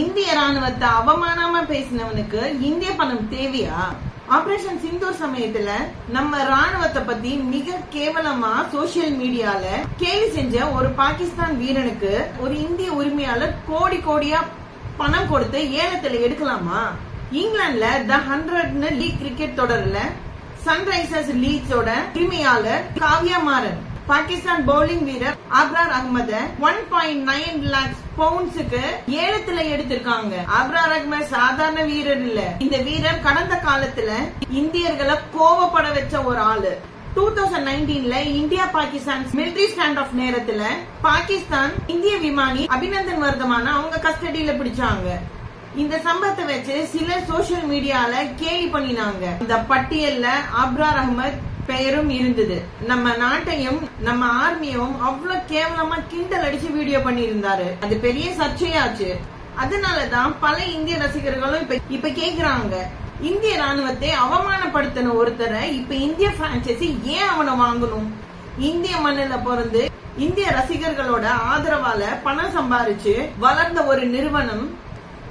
இந்திய ராணுவத்தை அவமானமா பேசினவனுக்கு இந்திய பணம் தேவையா? ஆபரேஷன் சிந்தூர் சமயத்துல நம்ம ராணுவத்தை பத்தி மிக கேவலமா சோசியல் மீடியால கேலி செஞ்ச ஒரு பாகிஸ்தான் வீரனுக்கு ஒரு இந்திய உரிமையாளர் கோடி கோடியா பணம் கொடுத்து ஏலத்துல எடுக்கலாமா? இங்கிலாந்துல த 100 லீக் கிரிக்கெட் தொடர்ல சன்ரைசர்ஸ் லீட்ஸோட உரிமையாளர் காவ்யா மாறன் பாகிஸ்தான் பவுலிங் வீரர் அப்ரார் அகமத 1.9 lakhs பவுண்ட்ஸுக்கு ஏலத்துல எடுத்திருக்காங்க. அப்ரார் அகமது சாதாரண வீரர் இல்ல. இந்த வீரர் கடந்த காலத்துல இந்தியர்களை கோவப்பட வச்ச ஒரு ஆளு. 2019ல India Pakistan military stand off நேரத்துல பாகிஸ்தான் இந்திய விமானி அபிநந்தன் வர்தமான அவங்க கஸ்டடியில பிடிச்சாங்க. இந்த சம்பவத்தை வச்சு சிலர் சோசியல் மீடியால கேலி பண்ணினாங்க. இந்த பட்டியல்ல அப்ரார் அகமது பெயரும் இருந்தது. நம்ம நாட்டையும் நம்ம ஆர்மியும் அவ்வளவு கேவலமா கிண்டல் அடிச்சு வீடியோ பண்ணியிருந்தாரு. அது பெரிய சர்ச்சையாச்சு. அதனாலதான் பல இந்திய ரசிகர்களும் இப்ப கேக்குறாங்க, இந்திய ராணுவத்தை அவமானப்படுத்தின ஒருத்தரை இப்ப இந்திய பிரான்சைசி ஏன் அவனை வாங்கணும்? இந்திய மண்ணில பிறந்து இந்திய ரசிகர்களோட ஆதரவால பணம் சம்பாரிச்சு வளர்ந்த ஒரு நிறுவனம்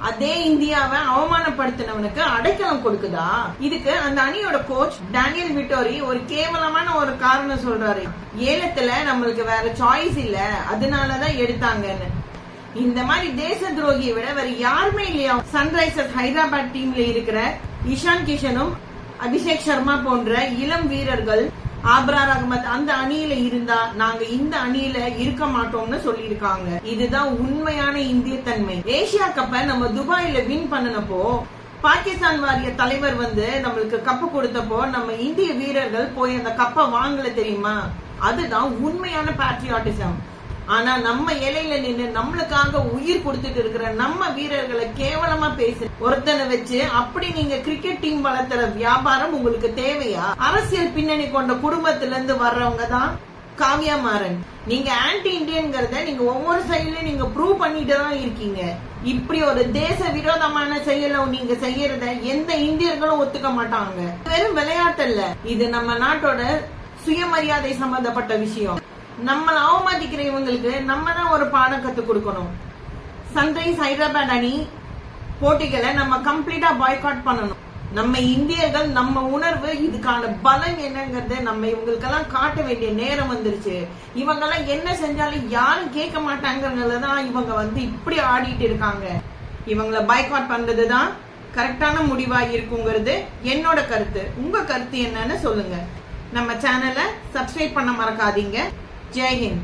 அதே இந்தியாவை அவமானப்படுத்தினவனுக்கு அடைக்கலம் கொடுக்குதா? இதுக்கு அந்த அணியோட கோச் டேனியல் விட்டோரி ஒரு கேவலமான ஒரு காரணம் சொல்றாரு. ஏலத்துல நம்மளுக்கு வேற சாய்ஸ் இல்ல, அதனாலதான் எடுத்தாங்கன்னு. இந்த மாதிரி தேச துரோகியை விட வேற யாருமே இல்லையா? சன்ரைசர்ஸ் ஹைதராபாத் டீம்ல இருக்கிற இஷான் கிஷனும் அபிஷேக் சர்மா போன்ற இளம் வீரர்கள் அப்ரார் அகமது அந்த அணியில இருந்தா நாங்க இந்த அணியில இருக்க மாட்டோம்னு சொல்லிருக்காங்க. இதுதான் உண்மையான இந்திய தன்மை. ஏசியா கப்பை நம்ம துபாயில வின் பண்ணனப்போ பாகிஸ்தான் வாரிய தலைவர் வந்து நம்மளுக்கு கப்பு கொடுத்தப்போ நம்ம இந்திய வீரர்கள் போய் அந்த கப்பை வாங்கல தெரியுமா? அதுதான் உண்மையான பேட்ரியாட்டிசம். ஆனா நம்ம இலையில நின்று நம்மளுக்காக உயிர் கொடுத்துட்டு இருக்கிற நம்ம வீரர்களை கேவலமா பேசு ஒருத்தனை வச்சு அப்படி நீங்க கிரிக்கெட் டீம் வளர்த்துற வியாபாரம் உங்களுக்கு தேவையா? அரசியல் பின்னணி கொண்ட குடும்பத்துல இருந்து வர்றவங்க தான் காவ்யா மாறன். நீங்க ஆன்டி இந்தியன்கிறத நீங்க ஒவ்வொரு சைட்லயும் நீங்க ப்ரூவ் பண்ணிட்டு தான் இருக்கீங்க. இப்படி ஒரு தேச விரோதமான செயலை நீங்க செய்யறத எந்த இந்தியர்களும் ஒத்துக்க மாட்டாங்க. வெறும் விளையாட்டு இல்ல, இது நம்ம நாட்டோட சுயமரியாதை சம்பந்தப்பட்ட விஷயம். நம்மள அவமதிக்கிற இவங்களுக்கு நம்ம தான் ஒரு பாடம் கத்து கொடுக்கணும். சன்ரைஸ் ஹைதராபாத் அணி போட்டிகளை நம்ம கம்ப்ளீட்டா பாய்காட் பண்ணணும். நம்ம இந்தியர்கள் நம்ம உணர்வு இதுக்கான பலம் என்னங்கறத நம்ம இவங்களுக்கெல்லாம் காட்ட வேண்டிய நேரம் வந்துருச்சு. இவங்க எல்லாம் என்ன செஞ்சாலும் யாரும் கேட்க மாட்டாங்கறதுதான் இவங்க வந்து இப்படி ஆடிட்டு இருக்காங்க. இவங்களை பாய்காட் பண்றதுதான் கரெக்டான முடிவா இருக்குங்கிறது என்னோட கருத்து. உங்க கருத்து என்னன்னு சொல்லுங்க. நம்ம சேனலை சப்ஸ்கிரைப் பண்ண மறக்காதீங்க. जय हिंद।